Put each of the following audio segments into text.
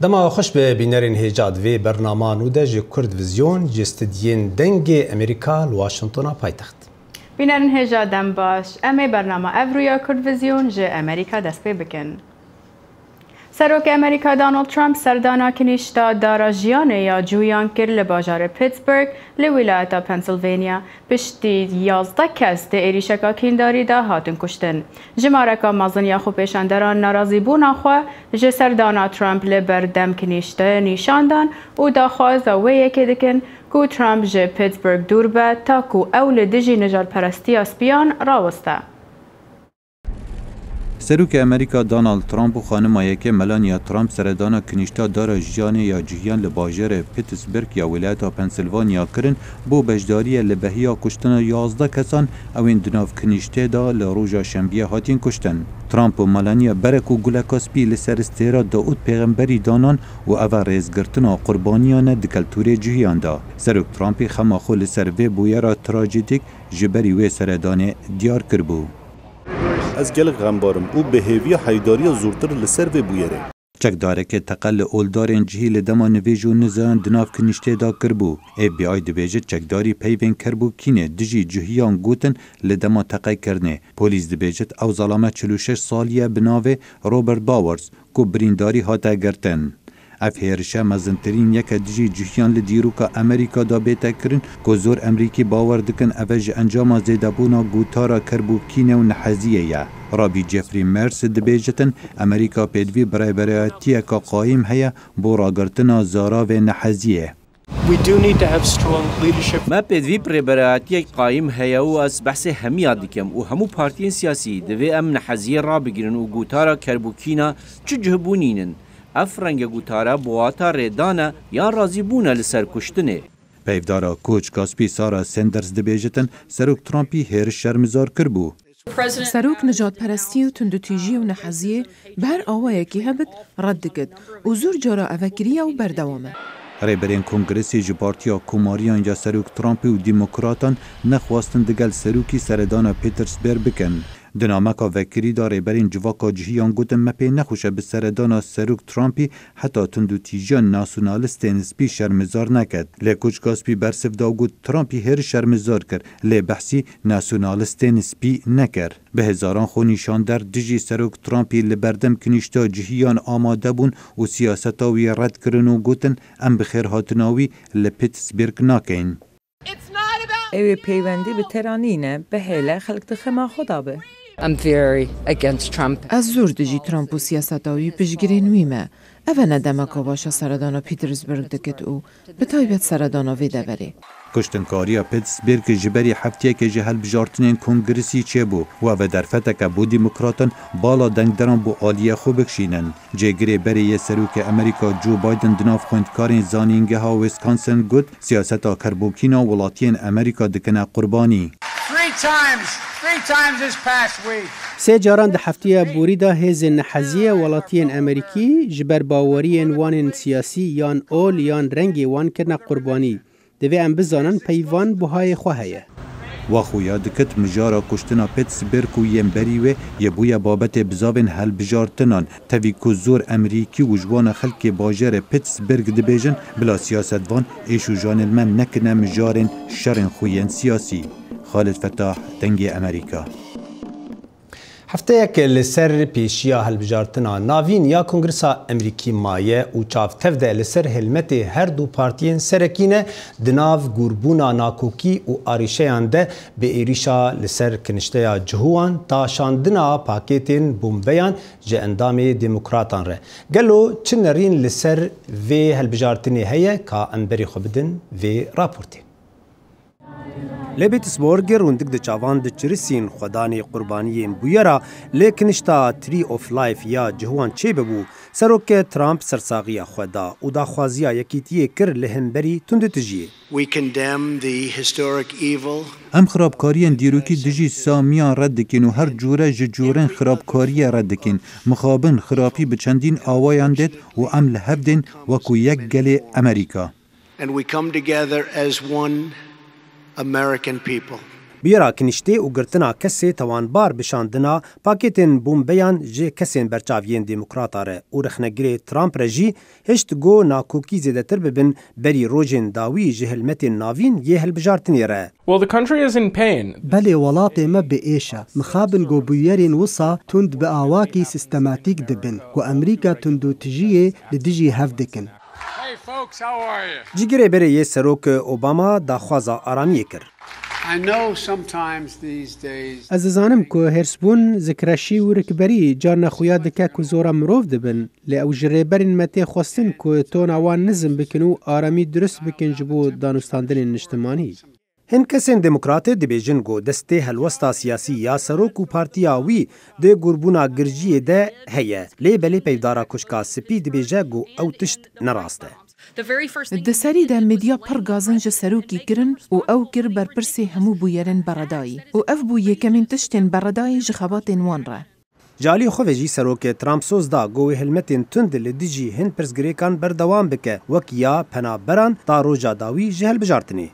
دما خوش به بینرین هیجاد و برنامه نوده جی کرد ویزیون جی استدیین دنگ امریکا لواشنطن پایتخت. بینرین هیجاد دم باش امی برنامه اورویا کرد ویزیون جی امریکا دست پی بکن. سروک امریکا دونالد ترامپ سردانا کنیشتا دارا جیانه یا جویان کر لباجار پیتسبرگ لولایت پنسیلوانیا پشتی 11 کس ده ایریشکا کینداری ده هاتن کشتن. جمارکا مازنیا خو پیشاندران ناراضی بونا خو جه سردانا ترامپ لبردم کنیشتا نیشاندان و دا خواست و یکی دکن کو ترامپ جه پیتسبرگ دور به تا کو اول دجی نجات پرستی اسپیان راوسته. سروک امریکا دونالد ترامپ و خانمایک ملانیا ترامپ سردانا کنیشتا دارا جیانه یا جیان لباجر پیتسبرگ یا ولایت پنسیلوانیا کرن بو بجداری لبهیا کشتن 11 کسان اوین دناف کنیشته دا لروجا شنبیه هاتین کشتن. ترامپ و ملانیا برک و گلکاسپی لسر استیرا داود پیغمبری دانان و او ریزگرتنا قربانیان دکلتور جهیان دا. سروک ترامپی خماخو لسر وی بویرا تراجیدیک جبری وی سردانه دیار کربو. از گل غمبارم او به هیوی حیداری زورتر لسر و بویره. چک داره که تقل اولدارین جهی لدما نویج و نزان دناف کنیشته دا کربو. ای بی آی دبیجه چکداری پیوین کربو کینه دجی جهیان گوتن لدما تقای کرنه. پولیس دبیجت او ظلامه 46 سالیه بناوه روبرت باورز کو برینداری هاته گرتن. اف هیرشه مزنترین یک دجی جهیان لدیروکا امریکا دا بیتا کرن که زور امریکی باور دکن اوج انجام زیدابونا گوتارا کربو کینه و نحزیه یا. رابی جفری مرس دبیجتن امریکا پیدوی برای برایتیه که قایم هیا بو راگرتنا زارا و نحزیه. ما پیدوی برای برایتیه قایم هیا و از بحث همیاد دکم و همو پارتین سیاسی دوی ام نحزیه را بگیرن و گوتارا کربو کینا چو جهبونینن. افرنگ گوتارا بواتا ریدانا یا رازی بونا لسر کشتنه. پیفدارا کوچ کاسپی سارا سندرز دبیجتن سروک ترامپی هیر شرمزار کربو. سروک نجات پرستی و تندوتیجی و نحزیه بر آوائه که هبت رد کد و زور جارا اوکریه و بردوامه. ریبرین کنگرسی جپارتیا کوماریان یا سروک ترامپی و دیموکراتان نخواستن دگل سروکی سردانا پیترسبرگ بکن. دنامکا وکری داره برین جواکا جهیان گوتن مپی نخوشه به سردانا سروک ترامپی حتی تندو تیجان ناسونالست نسبی شرمزار نکد. لی کوچکاسپی برسف دا گوت ترامپی هر شرمزار کرد لی بحثی ناسونالست نسبی نکر. به هزاران خو نیشان در دجی سروک ترامپی لبردم کنیشتا جهیان آماده بون و سیاستاوی رد کرن و گوتن ام بخیر هاتناوی لپیتسبرگ ناکین. اوی پیوندی به ترانینه به هیله خلق دخما خدا به. از زور دجی ترامپ و سیاستاوی پشگیری نویمه. اوه ندمکا باشا سردانا پیترسبرگ دکت او به تایبت سردانا ویده بری. کشتنکاریا پیتسبرگ جبری هفتیه که جهل بجارتنین کنگرسی چه بو و اوه درفته که بو دیموکراتن بالا دنگ دران بو آلیه خوب بکشینن. جگری بری یه سروک امریکا جو بایدن دناف خوندکارین زانینگه ها ویسکانسن گود سیاستا کربوکینا ولاتین امریکا دکنه قربانی. سه جاران ده هفتیه بوری دا هیز نحزیه ولاتین امریکی جبر باورین وان سیاسی یان اول یان رنگی وان کرنا قربانی. دوی ام بزانن پیوان بوهای خواهیه. و خویا دکت مجارا کشتنا پیتسبرگ و یمبری و یبویا بابت بزاوین هل بجارتنان تاوی که زور امریکی و جوان خلق باجر پیتسبرگ دبیجن بلا سیاست وان ایشو جان من نکنه مجارن شرن خوین سیاسی. خالد فتاح دنگ امریکا. هفته یک لسر پیشیا هلبجارتنا ناوین یا کنگرسا امریکی مایه و چاف تفده لسر هلمت هر دو پارتین سرکینه دناو گوربونا ناکوکی و آریشهان ده به ایریشا لسر کنشته جهوان تا شاندنا پاکیتین بومبیان جه اندام دموکراتان ره. گلو چنرین لسر وی هلبجارتنی هیه که انبری خوبدن وی راپورتی. لپیتسبرگ روندک د چاوان د چرسین خدانی قربانیین بویرا لیکنشتا تری اوف لایف یا جهوان چه ببو سروک ترامپ سرساغی خدا و دا خوازیا یکیتیه کر لهمبری تند تجیه. ام خرابکارین دیروکی دجی سامیان رد دکین و هر جوره جورن خرابکاری رد دکین مخابن خرابی بچندین آوایان دید و ام لحفدین وکو یک گل امریکا. And we come together as one American people. Biyera kiniştê û girtina kesê tawanbar bişandina pakêtên bombeyan ji kesên berçaviyên demokrata re û rexnegirê Trump re jî hişt got nakokî zêdetir bibin berî rojên dawî ji hilmetên navîn yê hilbijartinê re. Well, the country is in pain. بلê welatê me biêş e. Mixabin gobûyerên wisa tund bi awakî sistematîk dibin ku Amerîka tundûtijiyê li dijî hev dikin. Cîgirê berê yê Serok Obama daxwaza aramiyê kir. Ez dizanim ku hêrsbûn zikreşî û rikberî carna xuya dike ku zora mirov dibin lê ew ji rêberên me tê xwestin ku tona wan nizm bikin û aramî durist bikin ji bo danûstandinên niştimanî. Hin kesên demokratê dibêjin got destê helwesta siyasî ya Serok û partiya wî dê gurbûna girjiyê de heye. Lê belê peyvdara kuşka spî dibêje got ew tişt nerast e. Di serî de medya pir gazin ji Serokî kirin û ew kir berpirsê hemû bûyerên beredayî û ev bû yekemîn tiştên beredayî ji xebatên wan re. Jalî xwe ve jî Serokê Trump soz da got wê hilmetên tund li dijî hin pirsgirêkan berdewam bike wek ya penaberan ta roja dawî ji hilbijartinê.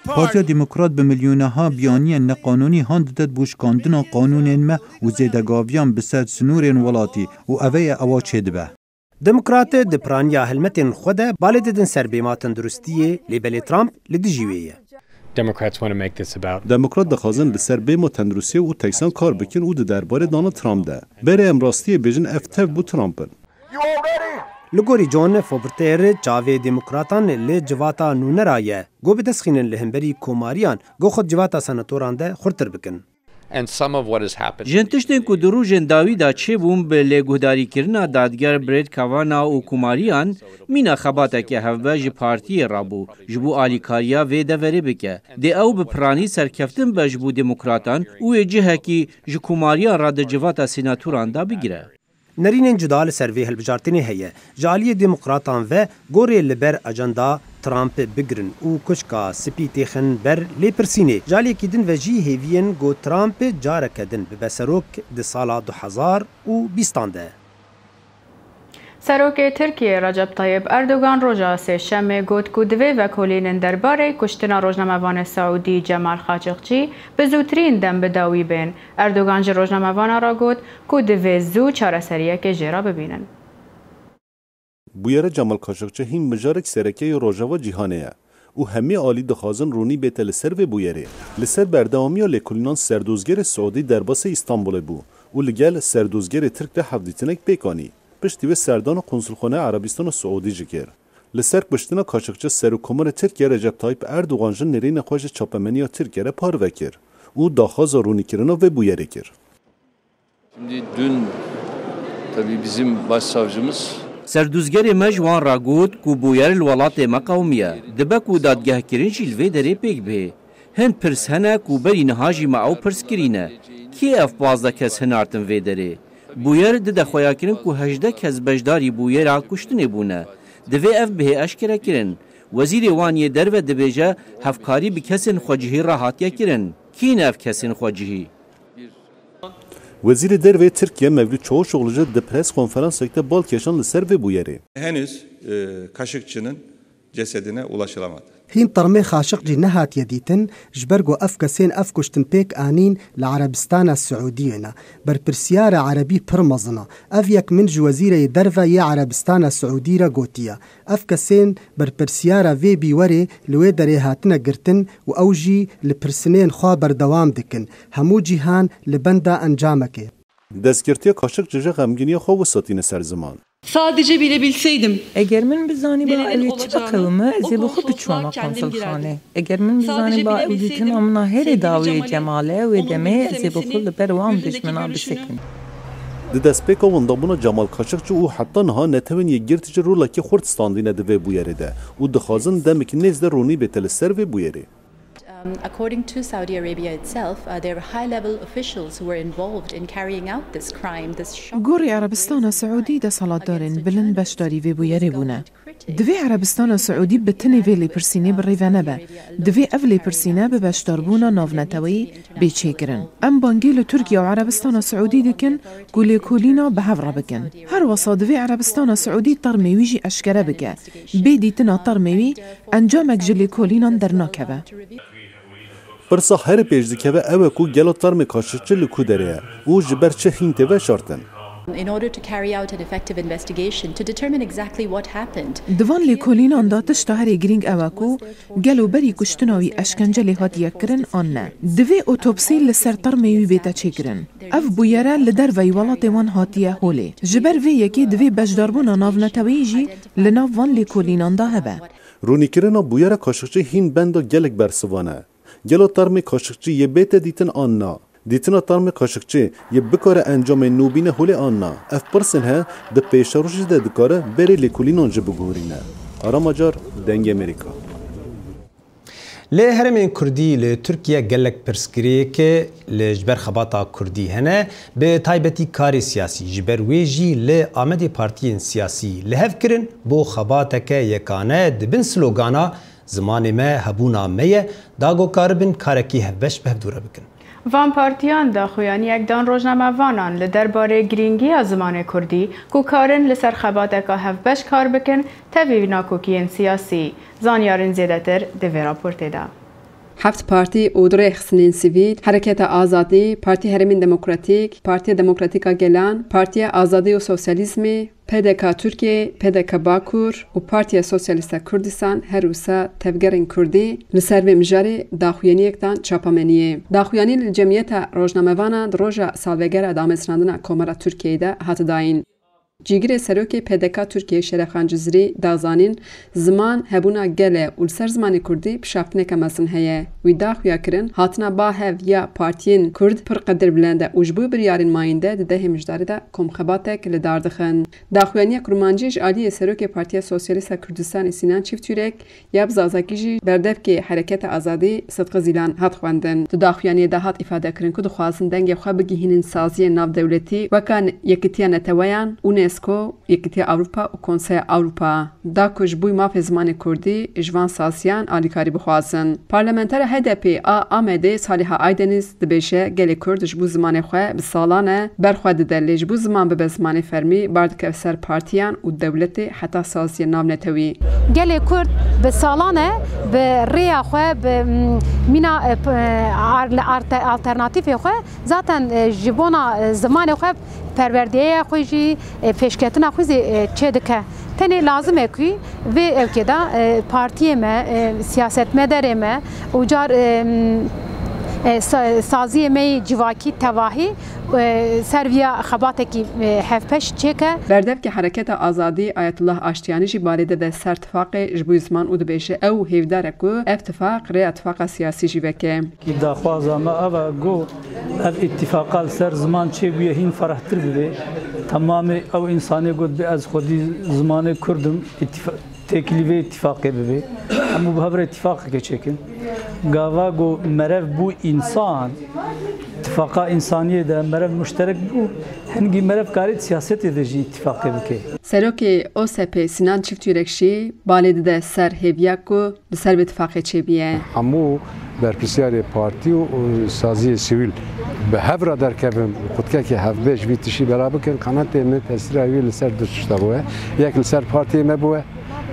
Partiya Demokrat bi milyoneha biyaniyên neqanûnî hand dide bûşkandina qanûnên me û zêdegaviyan bi ser sinûrên welatî û ev ê ewa çêdibe. Demokratê di piraniya hilmetên xwe de balê didin serbêma tenduristiyê lê belê Trump li dijî wê ye. Demokrat dixwazin li ser bêma tenduristiyê û teksan kar bikin û di derbarê dana Trump de. Berê em rastiyê bêjin ev tev bû Trumpin. Li gorî John Fobertêr çavê demokratan li civata nûnera ye. Got bi destxînin li hemberî komariyan got xwe civata senatoran de xurtir bikin. Jin tiştên ku di rojên dawî da çêbûn bi lêguhdarîkirina dadger Brett Kavanaugh û komariyan mîna xebatekê hevbe ji partiyê rabû ji bo alîkariya vê deverê bike. Dê ew bi piranî serkeftin be ji bo demokratan û ê cihekî ji komariyan ra di civata senatoran da bigire. Nerînên cuda li ser vê hilbijartinê heye. Ji aliyê demokratan ve gorê li ber ajenda Trump bigirin û kuşka spî têxin ber lê pirsînê. Jaliyekî din ve jî hêviyên got Trump careke din bibe serok di sala 2020 de. Serokê Tirkiye Recep Tayyip Erdogan roja sêşemê got ku divê vekolînên derbarê kuştina rojnamevanê Saûdî Cemal Xaçiqçî bi zûtirîn dem bi dawî bên. Erdogan ji rojnamevana ra got ku divê zû çareseriyekê jê ra bibînin. Bûyera Cemal Xaçiqçî hîn mijarek serekeyê Rojava cîhanê ye û hemî alî dixwazin rûnî bête li ser vê bûyerê. Li ser berdewamiya lêkolînan serdozgerê Saûdî derbasê İstanbulê bû û li gel serdozgerê Tirk de hevdîtinek pêkanî. Piştî wê serdana Konsulxoneya Erebistana Saûdî jî kir. Li ser piştina Xaçiqçî Serokkomarê Tirkiye Recep Tayyip Erdogan ji nêrîna xwe ji çapemeniya Tirkiye re parve kir û daxwaza rûnîkirina vê bûyerê kir. Şimdi dün tabii bizim başsavcımız Serduzgerê me ji wan ra got ku bûyer li welatê me qewmiye. Dibe ku dadgehkirin jî li vê derê pêk bê. Hin pirs hene ku berî niha jî me ew pirs kirîne. Kê ev 12 kes hinartin vê derê? Bûyer dide xweyakirin ku 18 kes beşdarî bûyera kuştinê bûne. Divê ev bihê eşkere kirin. Wezîrê wan yê derve dibêje hevkarî bi kesên xwecihî re hatiye kirin. Kîn ev kesên xwecihî? Wezîrê Derve Tirkiye Mevlüt Çavuşoğlu ji di pres konferansekte bal keşan li ser vê bûyerê. Henüz Kaşıkçı'nın cesedine ulaşılamadı. Hîn termê Xaçiqcî nehatiye dîtin ji ber got ev kesên ev kuştin pêk anîn li Erebistana Siûdiyê ne. Berpirsyara Erebî pir mezin e. Ev yek min ji Wezîreyê Derve yê Erebistana Siûdî re gotiye. Ev kesên berpirsyara vê bîwerê li wê derê hatine girtin û ew jî li pirsinên xwe berdewam dikin. Hemû cîhan li benda encamekê. Destgirtiya Kaşıkçı ji xemgîniya xwe wesatîne ser ziman. Sadece bilebilseydim. Eger min bizanî ba ew çiqewime ez ê bi xwe biçûma konsulxane. Eger min bizanî ba ew dîtina min herê dawiyê Cemalê wê demê ez ê bi xwe li ber wan dijmina bisekin. Di destpêka wendabûna Cemal Kaşıkçı û heta niha netewên yekgirtî ji rolekê xurt standîne di vê bûyerê de û dixwazin demekî nêz de rûnî bête li ser vê bûyerê. According to Saudi Arabia itself, there were high-level officials who were involved in carrying out this crime, this shock. Gorê Erebistana Saûdî de salatdarên bilind beşdarî vê bûyerê bûne. Divê Erebistana Saûdî bi tinê vê lêpirsînê bi rêve nebe. Divê ev lêpirsîne bi beşdarbûna navneteweyî bêçêkirin. Em bangê li Tirkiye û Erebistana Saûdî dikin ku lêkolîna bi hev re bikin. Her wesa divê Erebistana Saûdî termê wî jî eşkere bike. Bê dîtina termê wî encamek ji lêkolînan dernakeve. پرسا هر پێشدیکەوە ئەوە ku gelo tarmê Kaşıkçı li ku derê û ji ber çi hînteve şartin. In order to carry out an effective investigation to determine exactly what happened. Divan lêkolînan da tişta herê girîng ew ku geloberî kuştina wî eşkence lê hatiye kirin an ne. Divê otopsî li ser tarmê wî bête çêkirin. Ev bûyere li derveyî welatê wan hatiye holê. Ji ber vê yekê divê bejdarbûna navneteweyî jî li nav van lêkolînan da hebe. Rûnîkirina bûyera Kaşıkçı hîn benda gelek bersivan e. Gelo tarmê Kaşıkçı yê bête dîtin an na. Dîtina tarmê Kaşıkçı yê bikare encamê nûbîne holê an na. Ev pirsên he di pêşerojî de dikare berê lêkolînan jî bigorîne. Arama car dengê Amerîka. Lê herêmên Kurdî li Tirkiye gelek pirsgirêyekê li ji ber xebata Kurdî hene bi taybetî karê siyasî ji ber wê jî li Amedê partiyên siyasî li hev kirin bo xebateke yekane dibin slogana zimanê me hebûna me ye dagokaribin karekî hevbeş bi hevdûre bikin. Van partiyan da xuyaniyekdan rojnamevanan li derbarê girîngiya zimanê Kurdî ku karin li ser xebateka hevbeş kar bikin tevî nakokiyên siyasî. Zanyarên zêdetir di vê raportê de. Heft partî û dirê xistinên sivîl, Hereketa Azadî, Partiya Herêmên Demokratîk, Partiya Demokratîk a Gelan, Partiya Azadî û Sosyalîzmê, PDK Türkiye, PDK Bakur û Partiya Sosyalîst a Kurdistan her wisa tevgerên Kurdî li ser vê mijarê daxuyaniyekdan çapameniyê. Daxuyanî li Cemiyeta Rojnamevanan di roja salvegera damezrandina Komara Tirkiyeyê de hat dayîn. Cîgirê serokê PDK Tirkiye Şerefxan Cizrî dazanîn ziman hebûna gelê û li ser zimanê Kurdî pişaftineke mezin heye. Wî daxuya kirin hatina bahev ya partiyên Kurd pir qedir bilend e û ji bo biryarên mayîn de di dehê mijdarê de komxebatek li dar dixin. Daxuyaniya kurmancî ji aliyê serokê Partiya Sosyalîst a Kurdistanê Sinan Çîftûrek ya bi zazakî jî berdevkê Hereketa Azadî Sıdqı Zîlan hat xwendin. Di daxuyaniyê de hat îfade kirin ku dixwazin dengê xwe bigihînin saziyên navdewletî weka Yekîtiya Neteweyan UNESCO, Yekîtiya Avrupa û Konseya Avrupa da ku ji bûyî mafê zimanê Kurdî ji van sasiyan alîkarî bixwazin. Parlamentera HDP a Amedê Saliha Aydeniz dibêje gelê Kurd ji bo zimanê xwe bi salan e berxwe dide lê ji bo ziman bibe zimanê fermî bar dikeve ser partiyan û dewletê heta saziyên navnetewî. Gelê Kurd bi salan e bi rêya xwe bi mîna alternatîfê xwe zaten ji bona zimanê xwe perwerdeya xwe jî pêşketina xwe zê çê dike. Tenê lazim e ku vê evkê de partiyê me, siyasetmedarê me û car saziyê me civakî tevahî serviya xebatekî hevpeş çêke. Berdevkê Hereketa Azadî Ayetullah Aştiyanî jî barê de ser tifaqê ji bo ziman û dibêje ew hêvdar e ku ev tifaq rêya tifaqa siyasî jî veke. Daxwaza me ev e got ev îttifaqal ser ziman çêbûye hîn ferahtir bibe. Tamamê ew însanê got bi ez xwedî zimanê Kurdim têkilîvê ittifaqê bibe. Hemû bi hev re ittifaqeke çêkin. Gava got merev bû însan ittifaqa insaniyê de merev müşterek bû hingî merev karê siyasetê de jî ittifaqê bike. Serokê OSP Sinan Çîftûrek jî balê dide ser hêviya ku li ser vê ittifaqê çêbiye. Hemû berpirsiyarê partî û saziyê sivîl bi hev re derkevin xutkekê hevbêj vî tişî bera bikin qenetê me tesîra wî li ser du tişta bûye. Yek li ser partiyê me bûye.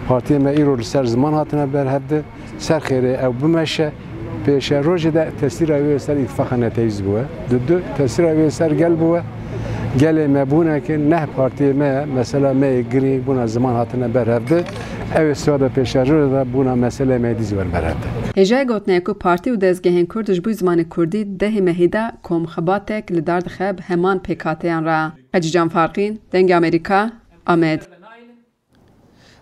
Partiyê me îro li ser ziman hatine berhevde ser xêrê ew bimeşe pêşe rojê de tesîra wê ser îttifaqa netewîz bûye. Du tesîra wê ser gel bûye. Gelê me bûneke neh partiyê me mesela me girî bûna ziman hatine berhevde ew ê siwada pêşe rojê de bûna mesele me dîz wer berhevde. Hêjayê gotinaya ku partî û dezgehên Kurd ji bo zimanê Kurdî dehê mehî de komxebatek li dar dixe bi heman pêkhateyan re. Hacî Can Farqîn, Dengê Amerîka, Amed.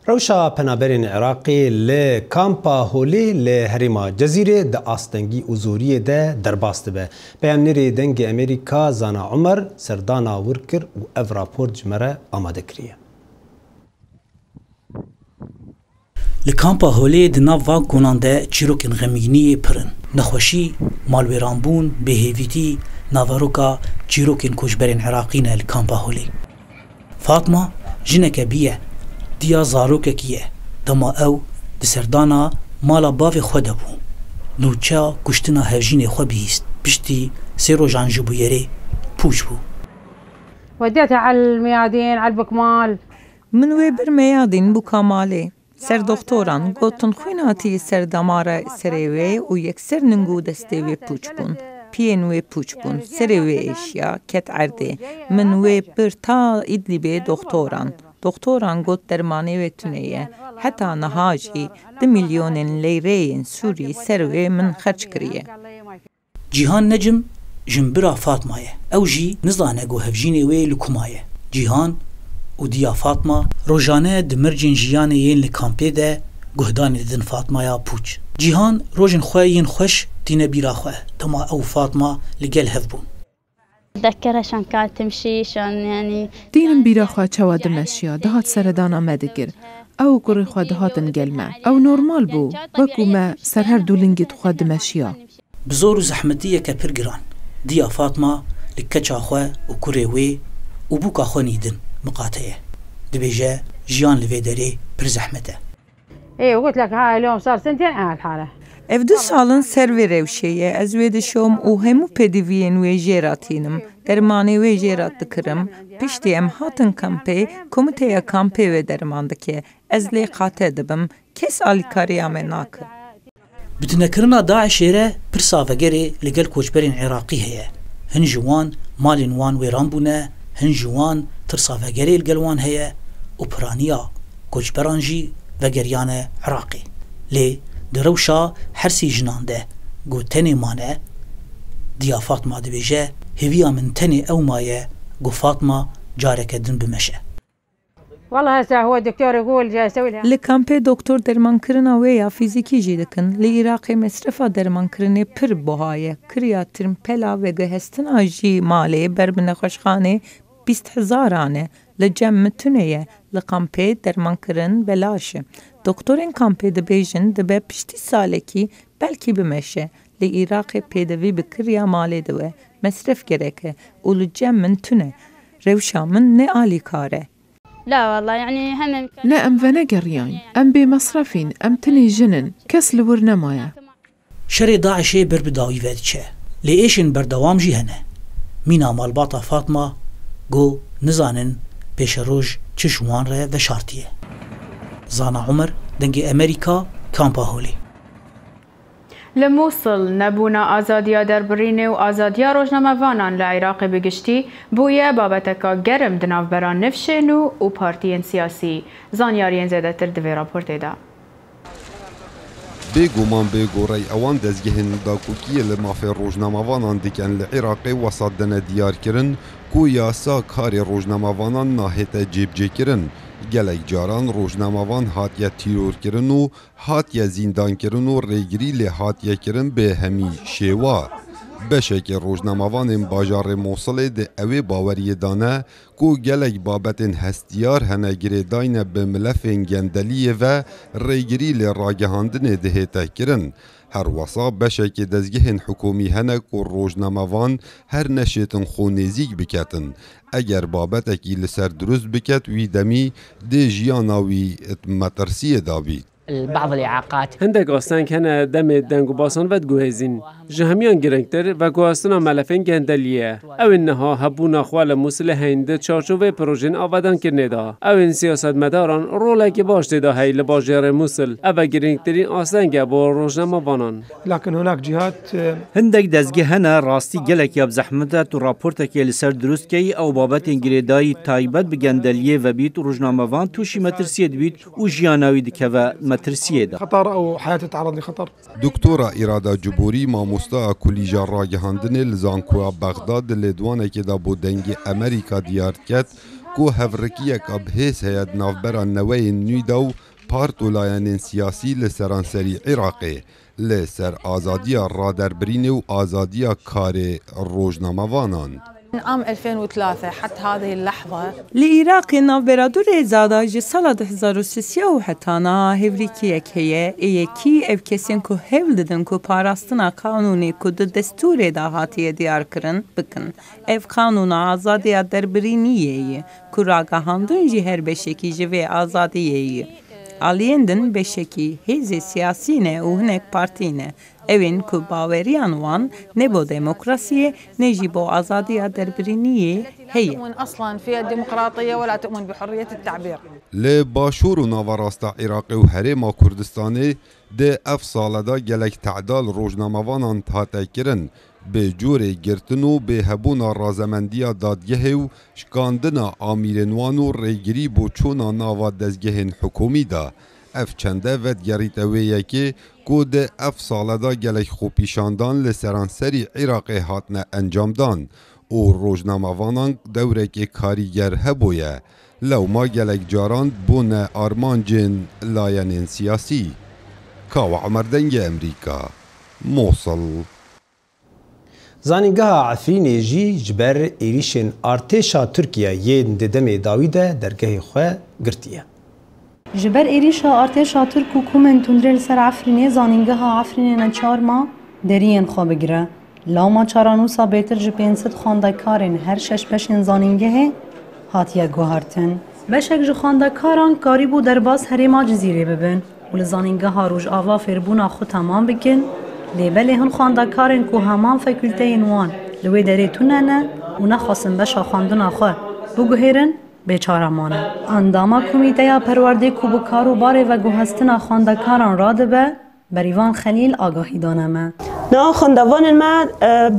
Rewşa penaberên Iraqê li Kampa Holê li herêma Cezîrê di astengî û zoriyê de derbas dibe. Peyamnêrê Dengê Amerîka Zana Umer serdana wir kir û ev rapor ji me re amade kiriye. Li Kampa Holê di nav va konan de çîrokên xemgîniyê pirin. Nexweşî, malwêranbûn, bêhêvîtî, navaroka çîrokên koçberên Iraqî ne li Kampa Holê. Fatma jineke bîye. Diya zarokekî ye dema ew di serdana mala bavê xwe de bû. Nûçeya kuştina hevjînê xwe bihîst piştî sê rojan ji bûyerê pûç bû. وديتها على الميادين على البكمال من wê bir meyadîn bû Kamalê سر دکتران گوتن خویناتی سر دمار سروی و یک سر نگو دستوی پوچ بون. پیانوی پوچ بون سروی ایشیا کت عرده منوی برتا ایدلیبه دکتران گوت درمانی و تونیه حتی نهاجی 2 میلیون لیره سوری سروی من خرج کریه. جیهان نجم جنبرا فاطمه او جی نزانه گو هفجینه وی لکمایه. جیهان و دیا فاطمه روزانه دمرجین جیانه یین لکامپه ده گهدانی دن فاطمه یا پوچ. جیهان روزن خواه خوش تینه بیرا خواه تما او فاطمه لگل هفبون. ذكرها شان كانت تمشي شان يعني دينم بيرا خوا چوا دمشيا دهات سردانا مدگر او گری خوا دهاتن گلمه او نورمال بو وکو ما سر هر دولنگید خوا دمشيا بزور و زحمتیه که پرگران دیا فاطمه لکچا خواه و کروی و بوکا خوا نیدن مقاطعه دبیجه جیان لوی داره پر زحمته. ايه وقلت لك هاي اليوم صار 2 على الحالة. Ev 2 salın servi revşeye ez vedişom u hemu pediviyen ve jeratinem dermani ve jerat dikrim pişti em hatın kampe komiteye kampe ve dermandaki ez liqate dibim kes alikariya menakı. Bütünekirina Daiş'e pir savegeri legel koçberin Iraqi heye. Hin jwan malin wan wêran bûne, hin jwan tir savegerê li gel wan heye û piraniya koçberan jî vegeriyane Iraqî. Lê di rewşa hersî jinan de got tenê mane diya Fatma dibêje hêviya min tenê ew maye got Fatma careke din bimeşe. والله هسه هو الدكتور يقول جاي اسوي لها لکامپه دکتر درمان کرنا و یا فیزیکی جی دکن لی عراق مصرفا درمان کرنه پر بهای کریاترم پلا و گهستن آجی مالی بربن خوشخانه 20,000 آنه لجم متونه لکامپه درمان کرن بلاشه دکترین کامپه دبیجن دبه پشتی ساله کی بلکی بمشه لی عراق پیدوی بکریا مالی دوه مصرف گرکه و لجم متونه روشا من نه آلی کاره. لا والله يعني هم لا أم فنقريان أم بمصرفين أم تني جنن كسل ورنمايا شري داعشي بربداوي فادشة لإيشن بردوام جيهنة مينا مالباطا فاطمة جو نزانن بيش روج تشوان ري وشارتية زانا عمر دنجي أمريكا كامبا هولي لموصل نبونا آزادیا دربرینه و آزادیا روزنامه‌وانان لعراق بگشتی بویه بابتکا گرم دناوبران نفشنو و پارتیین سیاسی زانیارین زیاده تر دوی راپورت دا. بێگومان بێگۆڕەی ئەوان دەستگەهێن داکوکیە لە مافێ ڕۆژنامەوانان دیکەن لە عێراقی وەسات دەنە دیارکردن کو یاسا کارێ ڕۆژنامەوانان ناهێتە جێبجێکردن gelek caran rojnamavan hatiye tîrorkirin û hatiye zîndankirin û rêgirî lê hatiye kirin bê hemî şêwa. Beşekê rojnamavanên bajarê Mosulê de ew ê baweriyê dane ku gelek babetên hestiyar hene girêdayîne bi milefên gendeliyê ve rêgirî lê ragihandinê dihête kirin. Her wesa beşekê dezgehên hikûmî hene ku rojnamevan her neşêtin xûnêzîk biketin. Eger babetekî li ser durust biket wî demî dê jiyana wî metirsiyê dabî. بعض الإعاقات هندك أستان كان دم دنگ باصن ود جوهزين جهميان جرنكتر و جوهستنا ملفين جندلية أو إنها هبونا خوال موصل هند چارچوبه پروژن آبادان کرده دا أو إن سیاست مداران روله که باش دا هی لباجر موصل أو جرنكترين أستان جابو روزنامه وانان لكن هناك جهات هندك دزگه هنا راستی گلک یاب زحمت و راپورت که لسر درست کی أو بابت انگریدای تایبت بجندلیه و بیت روزنامه وان توشی مترسید بیت و جیاناوی دکوا خطر أو حياة تتعرض لخطر. دكتورة إرادة جبوري ماموستا كوليجا راجهاندن لزانكوا بغداد لدوانه كدا بو دنگي أمريكا ديارت كو هفركيك أبهيس هيد نافبرا نوين نيدو بارتو لايانين سياسي لسرانسري عراقي لسر آزادية رادربريني و آزادية كاري روجناموانان. من عام 2003 حتى هذه اللحظة لعراق نافبرادور زاداج سال 2003 حتانا هفریکیک هیه ایکی ev kesin ku hev dedin ku parastına kanuni ku desturi da hatiye diyar kırın bıkın ev kanuna azadiya derbiriniyeyi ku ragahandın jiher beşekici ve azadiyeyi aliyendin beşeki hezi siyasine uhnek partine evin ku baveriyan wan ne bo demokrasiye ne jibo azadiya derbiriniye هي تؤمن أصلا في الديمقراطية ولا تؤمن بحرية التعبير. لی باشور و ناواراستا عراقی و هریما کردستانی ده اف ساله دا گلک تعدال روزناموانان تاته کرن به جور گرتن و به هبونا رازمندیا دادگه و شکاندنا آمیرنوان و ریگری بو چونا ناوا دزگهن حکومی دا اف چنده ود گریتویه که کود اف ساله دا گلک خوپیشاندان لسرانسری عراقی هاتنه انجام دان و روزناموانان دوره که کاریگر هبویه لو ما گلک جاران بون آرمانجن لاینین سیاسی. کاو عمر دنگ امریکا موصل. زانینگاه عفرینی جی جبر ایریشن ارتشا ترکیه یین ددم داویده درگاه خواه گرتیه. جبر ایریشا ارتشا ترک و کومن تندرل سر عفرینی زانینگاه عفرینی نچار ما درین خواه بگیره. لاما چارانوسا بیتر جپینست خواندکارین هر شش بشین زانینگه هاتیه گوهرتن. بشک جو خواندکاران کاری بو در باز هریما جزیره ببن و لزانینگاه روش آوا فربونا خود تمام بکن لیبلی هن خواندکارین که همان فکلته نوان لوی داره توننه و نخواستن بشا خواندنا خواه بگوهرن بیچاره مانه. انداما کمیته پرورده که بکارو باره و گوهستنا خواندکاران راده به بریوان خلیل آگاهی دانمه. نه خواندوان ما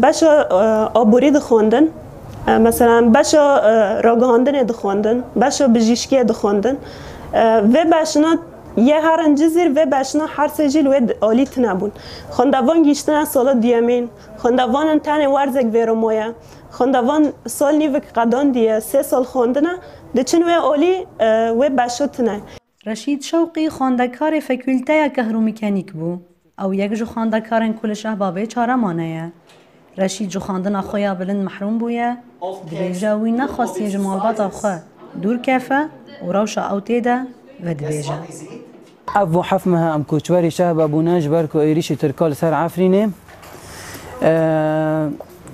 بشا آبوری دخوندن مثلا بشا راگهاندن دخوندن بشا بجیشکی دخوندن و بشنا یه هر انجزیر و بشنا هر سجیل و آلیت نبون خواندوان گیشتن سال دیامین خواندوان تن ورزک ویرومویا خواندوان سال نیوک قدان دیه 3 سال خواندنه دچن و آلی و بشا تنه. رشید شوقی خواندکار فکولته کهرومکانیک بو او یک جو خواندکارن کل شهبابه چاره مانه. رشید جو خواندن خویا بلند محروم بویه دبیجه وی نخواست یه جمالبات خواه دور کفه و روشا او تیده و دبیجه. ابو حفمها ام کوچواری شهبه بوناج برکو ایریشی ترکال سر عفرینه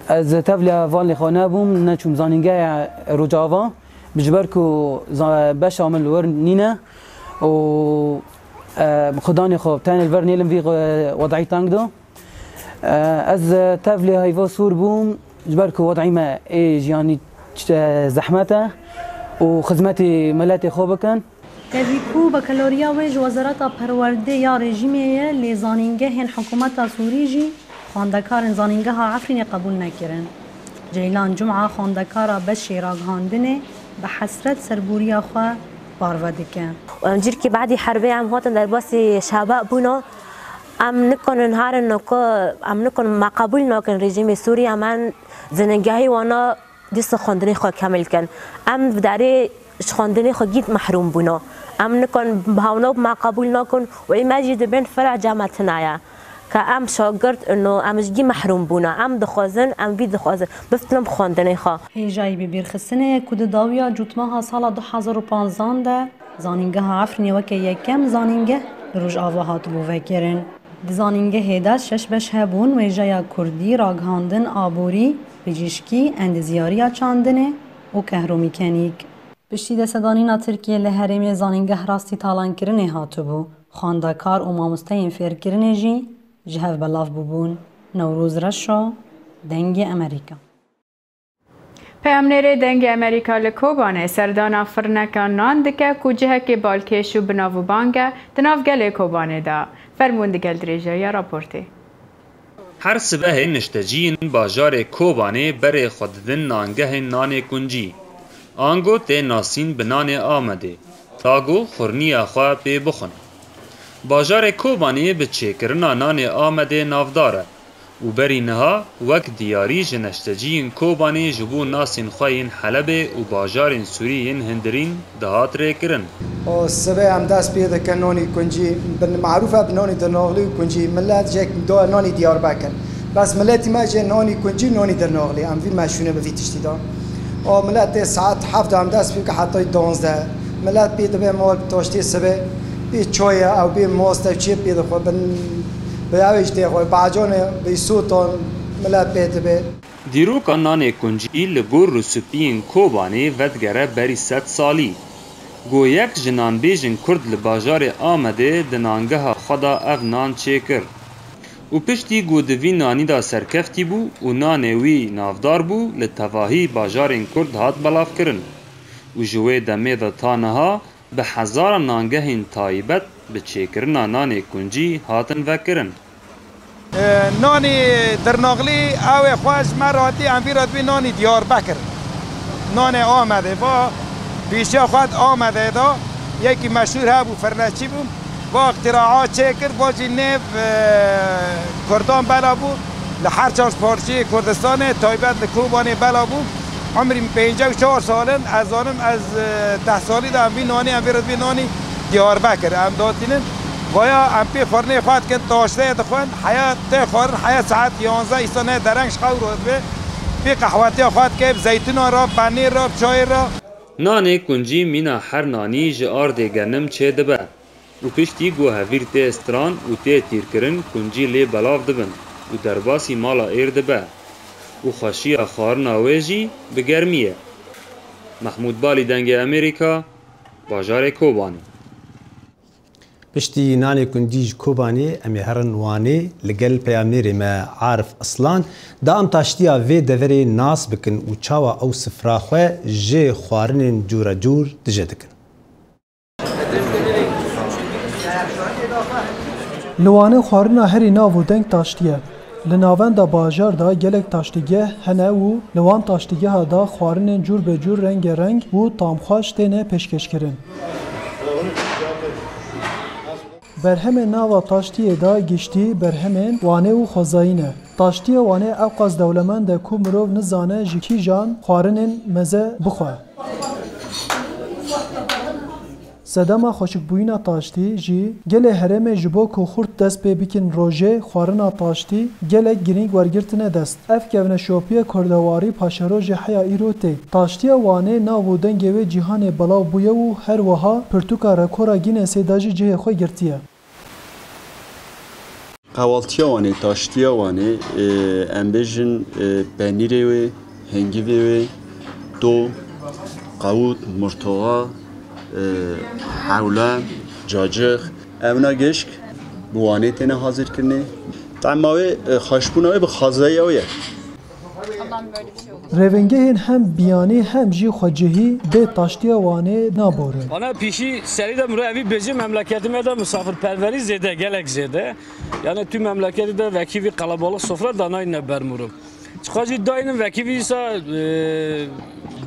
از تفلی والی خانه بوم نچوم زانینگه رجاوا بجبرکو بش عمل ور نینه و خداني خوب تاني الفر نيلم في وضعي تانجدو از تفلي هايفو سور بوم جبركو وضعي ما ايج يعني زحمته وخدمتي ملاتي خوبكن تفيكو بكالوريا ويج وزارة پرورده یا رژیمیه لی زانینگه هن حکومت سوریجی خواندکار زانینگه ها عفرین قبول نکرن. جیلان جمعه خواندکارا بشی راگهاندنه به حسرت سربوریا خواه باروادکن. وانجير كي بعد حربي عم هوتن درباسي شباب بونا عم نكون نهار نكو عم نكون مع قبول نكون رژیم سوريا من زنجاهي وانا دست خواندنی خو کامل کن ام بداری خواندنی خو گید محروم بونا ام نکن بهاونا مع قبول نکن و ایماجی بین فرع جامعه نایا که ام شاگرد انه امجگی محروم بونا ام دخوازن ام بی دخوازن بفتنم خواندنی خو هیجای ببیر خسنه کود داویا جوتماها سال 2015 ده زانینگه عفرینی وکی یکم زانینگه روز آواهات بو وکرن زانینگه هیدت شش بش هبون و جای کردی راگهاندن آبوری بجیشکی اندزیاریا چاندنه و کهرومیکانیک پشتی دستدانینا ترکیه لحرمی زانینگه راستی تالان کرنه هاتو بو خواندکار و ماموستین فیر کرنه جی جهف بلاف ببون نوروز رشا دنگ امریکا پیامنر دنگ امریکا لکوبانه سردانا فرنکان نان دکه کوجه که بالکشو بناو بانگه دناو گل کوبانه دا فرموند گل دریجه یا راپورتی هر سبه نشتجین باجار کوبانه بر خوددن نانگه نان کنجی آنگو ته ناسین بنان آمده تاگو خورنی آخوا پی بخون باجار کوبانه به چکرنا نان آمده نافداره و بری نها وک دیاری جنشتجین کوبانه جبو ناسین خواهین حلبه و باجارین سورین هندرین دهات ره کرن سبه هم دست پیدا کن نانی کنجی معروفه بنانی درناغلی کنجی ملت جک دو نانی دیار بکن بس ملتی ما جه نانی کنجی نانی درناغلی هم وی مشونه به تشتی دا ملت ساعت 7 هم دست پیدا حتی 12 ملت پیدا به مال تاشتی سبه بی چای او بی ماست چی پیدا خو بیاویش دی خو باجون بی سوتون ملت پیدا به دیرو کانان کنجی لگور رسوپین کوبانه ودگره بری 100 سالی گو یک جنان بیجن کرد لباجار آمده دنانگه خدا اف نان چیکر و پشتی گو دوی نانی دا سرکفتی بو و نانوی نافدار بو لتواهی باجارین کرد هات بلاف کرن و جوه دمه دا تانها به هزار نانگهین تایبت به چیکرنا نان کنجی هاتن وکرن. نانی درناغلی او خواهش مراتی انفیرات بی نانی دیار بکر نان آمده با پیشا خواهد آمده دا یکی مشهور ها بو فرنچی بو با اختراعات چکر با جنیف کردان بلا بو لحر چانس پارچی کردستان تایبت لکوبانی بلا بو عمریم 54 سالن از آنم از 10 سالی دا هم بی نانی انفیرات بی نانی دیار بکر هم داتینن ویا ام پی خورنه خواهد که داشته دخوان حیات خورن حیات ساعت 11 ایستانه درنگش خورد به پی قهواتی خواهد که زیتون را پنیر را چای را نان کنجی مینا هر نانی جار دیگرنم چه دبه و پشتی گو هفیر تی استران و تی تیر کرن کنجی لی بلاف دبن و درباسی مالا ایر دبه و خاشی خارن آویجی بگرمیه. محمود بالی دنگ امریکا باجار کوبانی. پشتی نانی کندیج کوبانی امی هرن وانی لگل پیامیر ما عارف اصلان دام تاشتیا وی دوری ناس بکن و چاوا او سفرا خو جه خوارن جورا جور دجه دکن. لوانه خوارنا هری ناو دنگ تاشتیه. لناوند باجار دا گلک تاشتیگه هنه و لوان تاشتیگه ها دا خوارن جور به جور رنگ رنگ و تامخواش تینه پشکش کرن. برهمه ناوا تاشتیه دا گشتی برهمه وانه و خوزاینه. تاشتیه وانه اوقاز دولمنده کو مروف نزانه جکی جان خوارنن مزه بخواه. سدما خوشک بوینا تاشتی جی گله هرم جبو کو خورد دست به بیکن روژه خوارنا تاشتی گله گرینگ ورگرتنه دست اف کونه شوپیه کردواری پاشروج حیا ایروته تاشتی وانه ناو دنگ و جهان بلاو بویه و هر وها پرتوکا رکورا گینه سیداجی جه خو گرتیه قوالتیا وانه تاشتیا وانه امبیژن پنیره و هنگیوی و دو قاوت مرتوغا حوله جاجخ امنا گشک بوانه تنه حاضر کرنه تعماوی خاشبوناوی به خازایی اویه رونگه هم بیانی هم جی خجهی به تاشتی وانه نابوره آنها پیشی سریده مرا اوی بجی مملکتی میده مسافر پروری زیده گلک زیده یعنی تو مملکتی ده وکیوی قلباlı سفره دانای نبرمورم چخواجی داینم وکیوی ایسا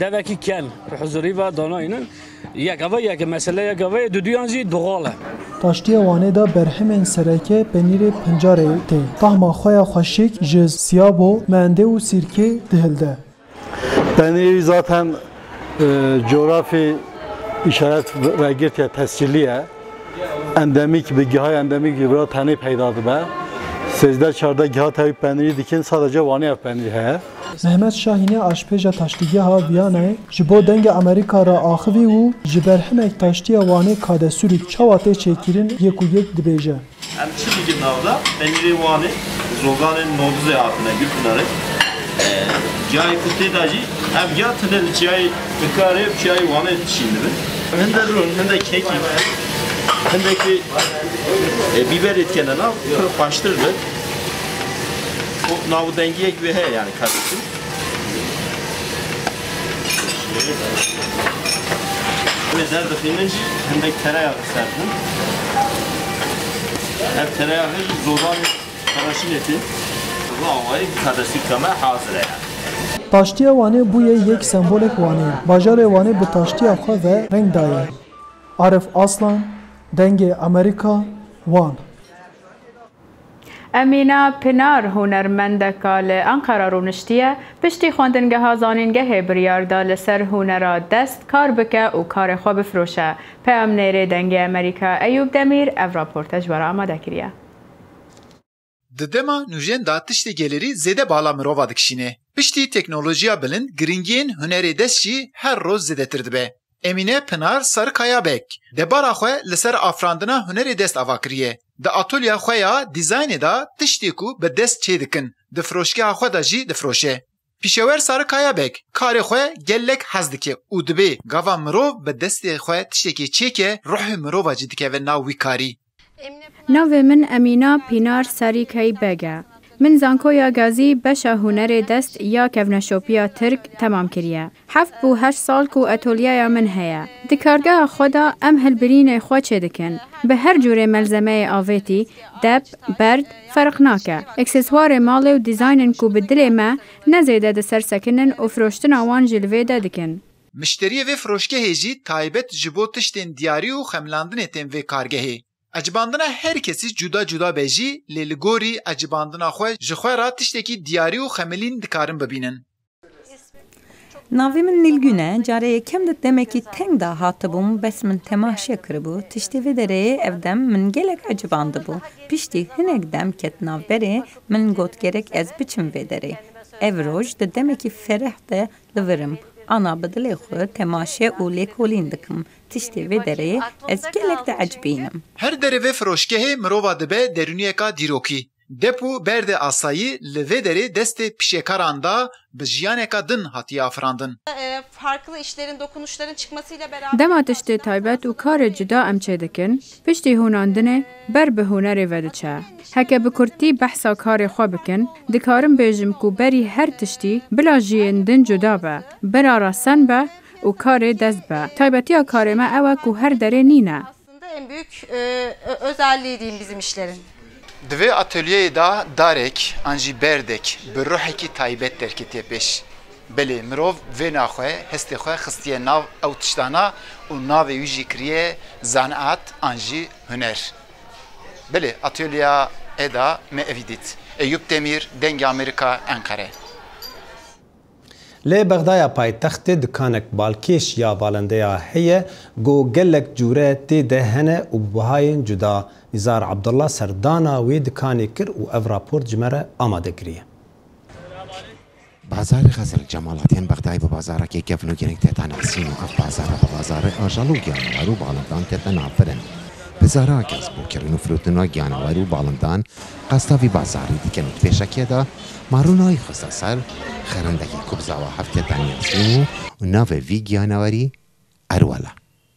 دوکی کن حضوری و داناینن یک اوه یک مسئله یک اوه دودیانزی دوغاله تاشتی وانه دا برهمن سرکه پنیر پنجاره تی طعم خویا خوشک جز سیابو منده و سیرکه دهلده پنیر zaten coğrafi işaret vergirtiye tescilliye endemik bilgihay endemik bir tane peydadı be sizde çarda giha tavuk peniri dikin sadece vani ev peniri he Mehmet Şahin'e aşpeja taştiye ha Viyana'yı jibo denge Amerika ra axıvi u jiberhemek taştiye vani kade sürük çavate çekirin yeku yek dibeje. Em çi bigin navda peniri vani zoganın nodze atına gülpınarı cay kutte daji em ya tınel çay bikare çay vani şimdi hende run hende keki hendeki biber etkenana baştırdı o nav dengeye gibi he yani kardeşim. Ve zerde finenci hendek tereyağı serdim. Hep tereyağı zoran karışın eti. Zavayı kardeşim kama hazır yani. Taştiye vane bu yek sembolik vane. Bajare vane bu taştiye xwe ve renk daye. Arif Aslan, denge Amerika, Van. امینا پنار هنرمندکا لانقره رونشتیه پشتی خواندنگه زانینگه بریاردا لسر هنرا دست کار بکه و کار خواه بفروشه پیام نیره دنگ امریکا ایوب دمیر او راپورتج برا آماده کریه Didema nûjen da tiştê gelerî zêde bala mirova dikişîne. Piştî teknolojiya bilind, giringiyên hunerê dest jî her roz zêdetir dibe. Emîne Pinar Sarıkaya Bek, debara xwe li ser afrandina hunerê dest ava kiriye. Di atölya xwe ya dîzaynê da tiştê ku bi dest çê dikin, di firoşgeha xwe da jî difroşe. Pîşewer Sarıkaya Bek, karê xwe gelek hez dike û dibe gava mirov bi destê xwe tiştekê çêke, ruhê mirova jî dikeve nav wî karî. ناو من امینا پینار سریکای بگه من زانکویا گازی بشا هنر دست یا کفنشوپیا ترک تمام کریه. 7 بو 8 سال کو اتولیه من هیا. دکارگاه خدا ام هلبرین خوا چه دکن. به هر جور ملزمه آویتی، دب، برد، فرق ناکه. اکسسوار مالی و دیزاینن کو بدل ما نزیده ده سر سکنن و فروشتن آوان جلوه ده دکن. مشتری و فروشگاهی جی تایبت جبو تشتین دیاری و خملاندن تیم و کارگاهی. اجباندنا هر کسی جدا جدا بیجی لیلگوری اجباندنا خواه جخواه را تشتکی دیاری و خملین دکارن ببینن. ناوی من نیلگونه جاره کم ده دمکی تنگ دا هاته بوم بس من تماشا کربو تشتی ویدره افدم من گلک اجبانده بو پیشتی هنگ دم کت ناو بره من گوت گرک از بچم ویدره اف روش ده دمکی فرح ده لورم آنا بدلی خود تماشا و لیکولین دکم تشتی ویدره از گلک ده عجبینم هر دره و فروشگاه مرووا دبه درونیه کا دیروکی دپو برد آسایی لویدری دست پیشکاراندا به جیانکا دن هاتی آفراندن. Farklı işlerin, dokunuşların çıkmasıyla beraber دما تشتی تایبت و کار جدا ام چه دکن پشتی هوناندنه بر به هنر ودچه. هکه بکرتی بحثا کار خواه بکن دکارم بیجم کو بری هر تشتی بلا جیندن جدا به برا راسن به و کار دست به. تایبتی ها کار ما اوه کو هر دره نینه. aslında en büyük özelliği diyeyim bizim işlerin. دوی اتلیه دا دارک انجی بردک به روحی کی تایبت درکتی پیش بله مروف و ناخواه هستی خواه خستیه ناو او تشتانا و ناو ویجی کریه زانعات انجی هنر بله اتلیه ادا می اویدیت ایوب دمیر دنگ امریکا انقره لی بغدایا پایتخت دکانک بالکیش یا بالندیا هیه گو گلک جوره تی دهنه و بهاین جدا نزار عبدالله سردانا وی دکانی کر و اف راپورت جمره آماده کریه. بازار غزل جمالاتین بغدای به بازار که گفنو گرنگ تتان حسین و اف بازار به بازار آجالو گیانوارو بالندان تتان آفرن. بزارا کس بو کرنو فروتنو گیانوارو بالندان قصداوی بازاری دیکنت پیشکیه دا مارونای خصاصر خرندگی کبزاوا هفته تانیاسینو و ناو وی گیانواری ارولا.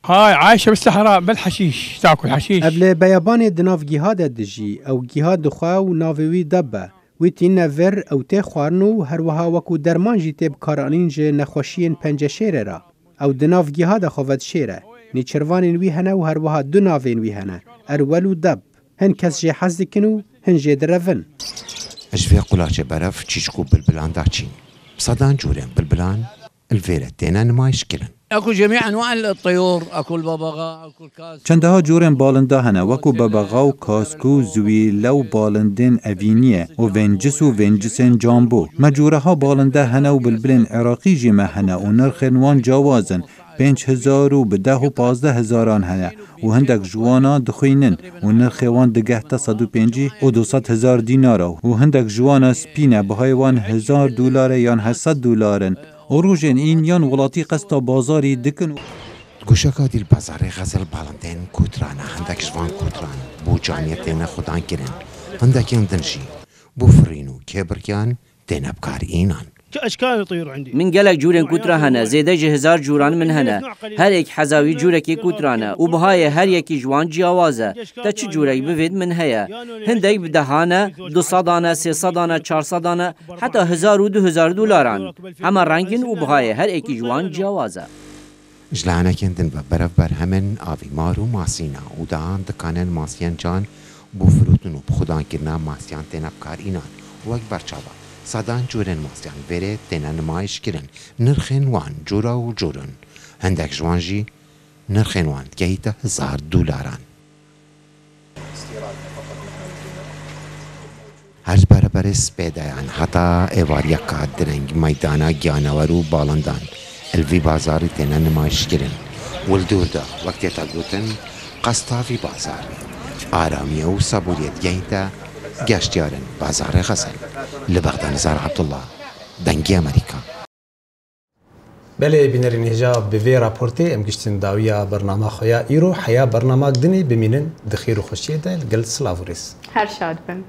هاي عايشة بالصحراء بالحشيش تاكل حشيش قبل بيابان دناف جهاد دجي او جهاد دخوا و ناوي دبا ويتينا فر او تي خوارنو هروها وكو درمان جي تيب كارانين جي نخوشين پنج شيره را او دناف جهاد خوفت شيره نيچروانين وي هنا و هروها دو ناوين وي هنا ارولو دب هن كس جي حزدكنو هن جي درفن اجفي قلاچه برف چيچكو بلبلان داچين صدان جورين بلبلان الفيرة تينا نمايش كلن اكو جميع انواع الطيور اكو الببغاء اكو الكاس چندها جورن بالنده هنه وکو ببغاو کاسکو زوی لو بالندن اوینیه و ونجس و ونجسن جامبو مجوره ها بالنده هنه و بلبلن عراقی جمع هنه و نرخنوان جوازن 5000 و به 10 و 15000 هنه و هندک جوانا دخوینن و نرخوان دگه تا 150 و 200,000 دینار و هندک جوانا سپینه بهای وان $1000 یا $800 اوروژن این یان ولاتی قستا بازاری دکن گوشکا دیل بازار غزل بالندن کوترانه هندک جوان کوتران بو جانیت دینا خودان کرن هندک اندنشی بو فرینو کبرکیان دینا بکار اینان اشكال يطيروا عندي من قالك جورين كوترا هنا زيدا 1000 جوران من هنا هر یک حزاوي جوركي كوترانا وبهاي هر يكي جوان جوازه تچ جوري بفيد من هيا هندي بدهانا 200 دانه 300 دانه 400 دانه حتى 1000 و 2000 دلاران اما رنگين وبهاي هر يكي جوان جوازه جلانا كندن برف بر همن آوی مارو ماسینا و دان دکانن ماسیان جان بو فروتن و بخودان کرنا ماسیان تینا بکار اینان و اک برچاوا صدان جورن ماسیان بره تینا نمایش کرن نرخین وان جورا و جورن هندک جوان جی نرخین وان گهیتا $1000 هر برابر سپیدایان حتا ایواریا کاد درنگ میدانا گیانوارو بالندان الوی بازاری تینا نمایش کرن ولدور دا وقتی تا گوتن قصتاوی بازاری آرامی و صبوریت گهیتا گشتیارن بازار غزل لبغداد نزار عبدالله دنگی امریکا بله بینرین هجاب به وی راپورتی ام گشتن داویا برنامه خویا ایرو حیا برنامه دنی بمینن دخیر و خوشیه ده گل سلاوریس هر شاد بن